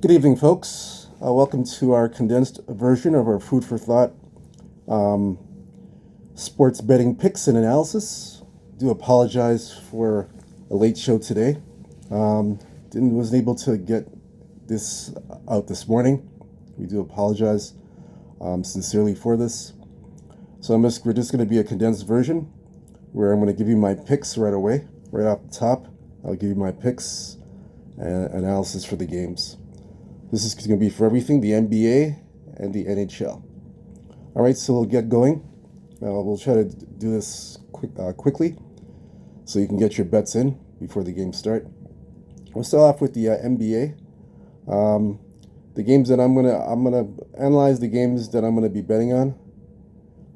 Good evening, folks. Welcome to our condensed version of our food for thought um, sports betting picks and analysis. Do apologize for a late show today. Wasn't able to get this out this morning. We do apologize sincerely for this. So we're just going to be a condensed version where I'm going to give you my picks right away, right off the top. I'll give you my picks and analysis for the games. This is going to be for everything, the NBA and the NHL. All right, so we'll get going. We'll try to do this quickly so you can get your bets in before the games start. We'll start off with the NBA. The games that I'm gonna analyze the games that I'm gonna be betting on,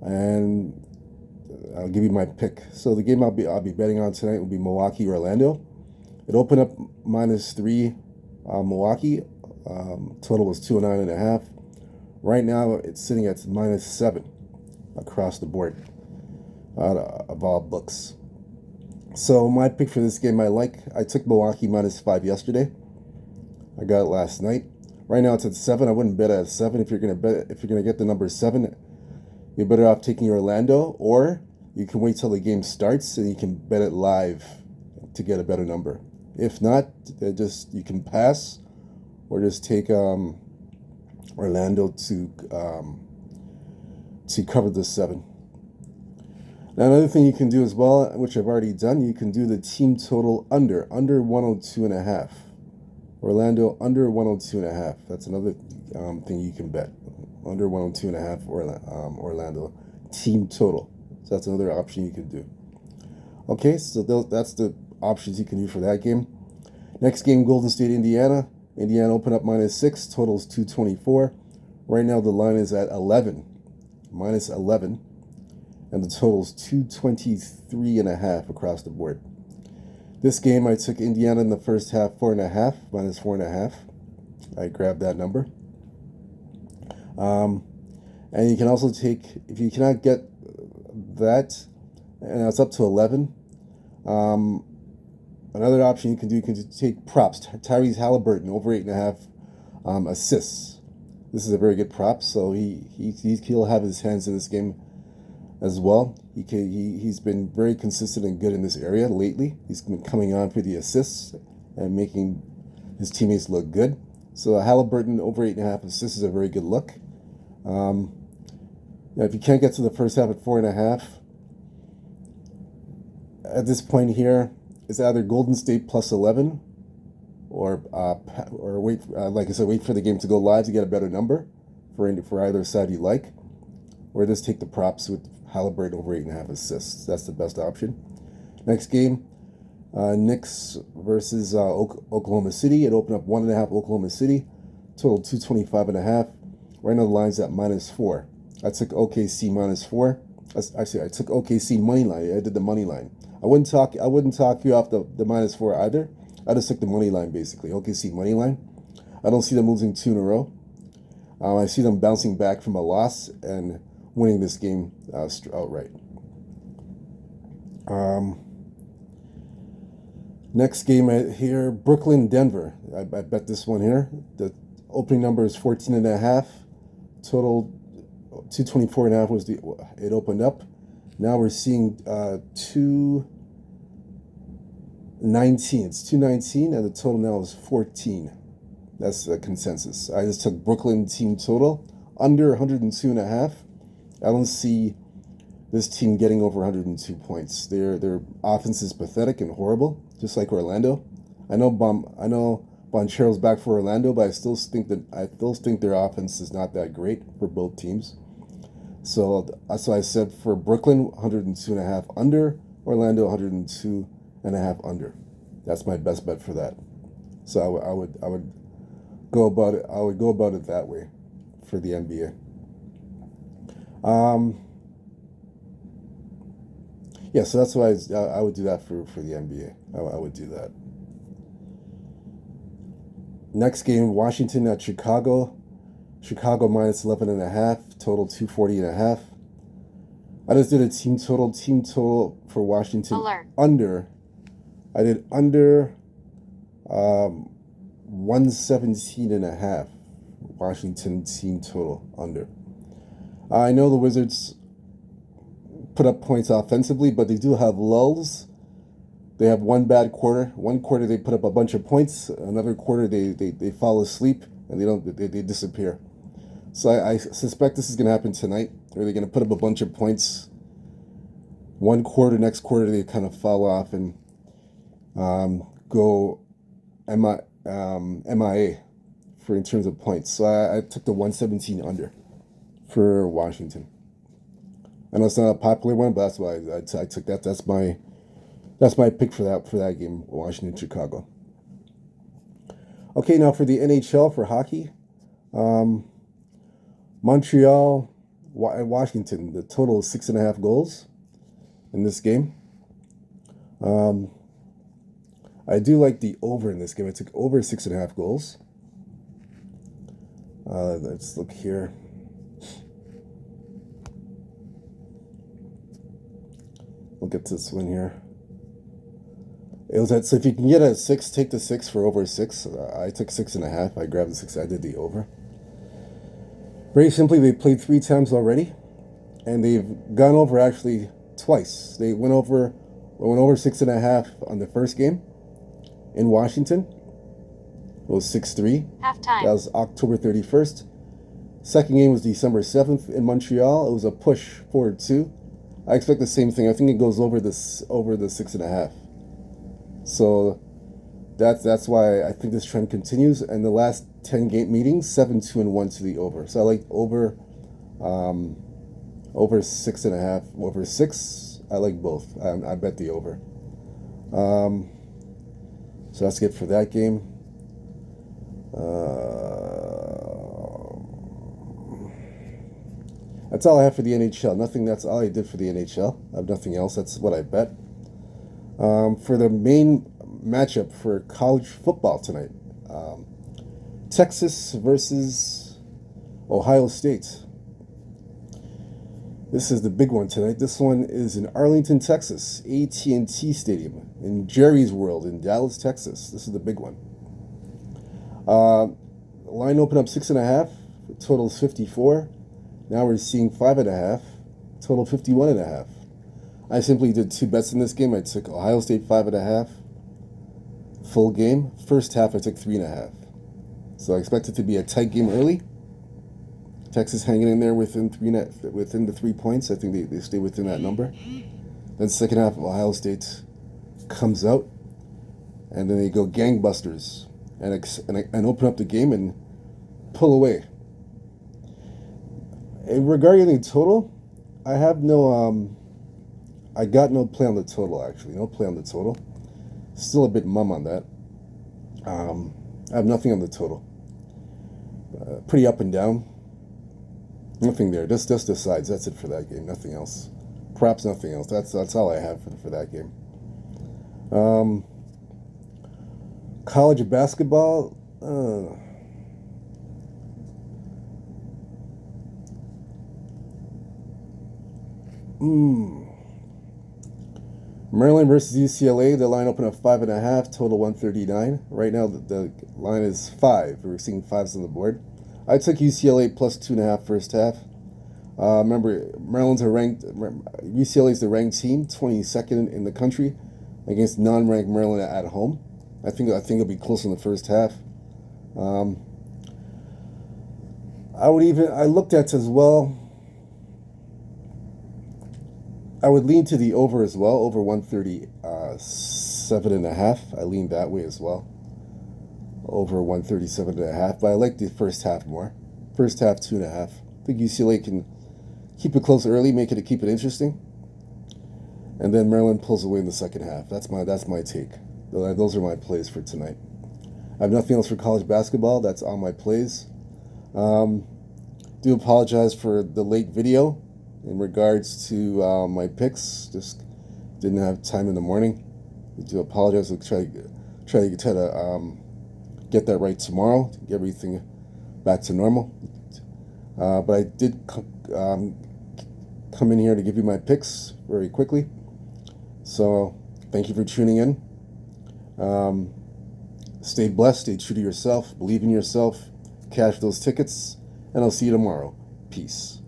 and I'll give you my pick. So the game I'll be betting on tonight will be Milwaukee Orlando. It opened up -3, Milwaukee. Total was 209.5. Right now it's sitting at -7 across the board of all books. So my pick for this game, I took Milwaukee -5 yesterday. I got it last night. Right now it's at 7. I wouldn't bet at 7. If you're gonna get the number 7, you're better off taking Orlando, or you can wait till the game starts and you can bet it live to get a better number. If not, you can pass or just take Orlando to cover the 7. Now another thing you can do as well, which I've already done, you can do the team total under 102.5. Orlando under 102.5. That's another thing you can bet. Under 102.5 Orlando team total. So that's another option you can do. Okay, so that's the options you can do for that game. Next game, Golden State, Indiana. Indiana opened up -6, totals 224. Right now the line is at 11, -11, and the total's 223.5 across the board. This game I took Indiana in the first half, 4.5, -4.5. I grabbed that number. And you can also take, if you cannot get that, and it's up to 11. Another option you can take props. Tyrese Halliburton over 8.5 assists. This is a very good prop, so he'll have his hands in this game as well. He's been very consistent and good in this area lately. He's been coming on for the assists and making his teammates look good. So Halliburton over 8.5 assists is a very good look. If you can't get to the first half at 4.5, at this point here, it's either Golden State +11, or wait. Like I said, wait for the game to go live to get a better number for either side you like, or just take the props with Halliburton over 8.5 assists. That's the best option. Next game, Knicks versus Oklahoma City. It opened up 1.5 Oklahoma City, total 225.5. Right now the line's at -4. I took OKC -4. Actually, I took OKC money line. I did the money line. I wouldn't talk you off the -4 either. I just took the money line basically. OKC money line. I don't see them losing 2 in a row. I see them bouncing back from a loss and winning this game outright. Next game here, Brooklyn, Denver. I bet this one here. The opening number is 14.5. Total 224.5 was it opened up. Now we're seeing 219. It's 219, and the total now is 14. That's the consensus. I just took Brooklyn team total under 102.5. I don't see this team getting over 102 points. Their offense is pathetic and horrible, just like Orlando. I know Bonchero's back for Orlando, but I still think their offense is not that great for both teams. So that's why I said for Brooklyn 102.5 under, Orlando 102.5 under. That's my best bet for that. So I would go about it. I would go about it that way for the NBA. Yeah, so that's why I would do that for the NBA. I would do that. Next game, Washington at Chicago. Chicago -11.5, total 240.5. I just did a team total for Washington. Alert. Under. I did under 117.5. Washington team total under. I know the Wizards put up points offensively, but they do have lulls. They have one bad quarter. One quarter they put up a bunch of points. Another quarter they fall asleep and they disappear. So I suspect this is going to happen tonight, where they're going to put up a bunch of points. One quarter, next quarter they kind of fall off and go MIA for in terms of points. So I took the 117 under for Washington. I know it's not a popular one, but that's why I took that. That's my pick for that game, Washington, Chicago. Okay, now for the NHL for hockey, Montreal, Washington. The total is 6.5 goals in this game. I do like the over in this game. I took over 6.5 goals. Let's look here. Look at this one here. It was so if you can get a 6, take the 6 for over 6. I took 6.5. I grabbed the 6. I did the over. Very simply, they played 3 times already, and they've gone over actually twice. They went over 6.5 on the first game in Washington. It was 6-3. Halftime. That was October 31st. Second game was December 7th in Montreal. It was a push 4-2. I expect the same thing. I think it goes over the 6.5. So that's why I think this trend continues. And the last 10 game meetings, 7-2-1 to the over. So I like over 6.5, over 6. I like both. I bet the over. So that's good for that game. That's all I have for the NHL. Nothing. That's all I did for the NHL. I have nothing else. That's what I bet. For the main matchup for college football tonight, Texas versus Ohio State. This is the big one tonight. This one is in Arlington, Texas, AT&T Stadium, in Jerry's World in Dallas, Texas. This is the big one. Line opened up 6.5. Total is 54. Now we're seeing 5.5. Total 51.5. I simply did 2 bets in this game. I took Ohio State 5.5. Full game. First half I took 3.5. So I expect it to be a tight game early. Texas hanging in there within the 3 points. I think they stay within that number. Then second half, Ohio State comes out, and then they go gangbusters and open up the game and pull away. And regarding the total, I have I got no play on the total, actually. No play on the total. Still a bit mum on that. I have nothing on the total. Pretty up and down. Nothing there. Just the sides. That's it for that game. Nothing else. Perhaps nothing else. That's all I have for that game. College basketball. Maryland versus UCLA. The line opened at 5.5. Total 139. Right now the line is 5. We're seeing 5s on the board. I took UCLA plus 2.5 first half. Remember, UCLA is the ranked team, 22nd in the country, against non-ranked Maryland at home. I think it'll be close in the first half. I looked at as well. I would lean to the over as well, over 137.5. I lean that way as well. Over 137.5, but I like the first half more. First half 2.5. I think UCLA can keep it close early, keep it interesting, and then Maryland pulls away in the second half. That's my take. Those are my plays for tonight. I have nothing else for college basketball. That's all my plays. Do apologize for the late video in regards to my picks. Just didn't have time in the morning. I do apologize. I'll try to get that right tomorrow, to get everything back to normal. But I did come in here to give you my picks very quickly. So thank you for tuning in. Stay blessed, stay true to yourself, believe in yourself, cash those tickets, and I'll see you tomorrow. Peace.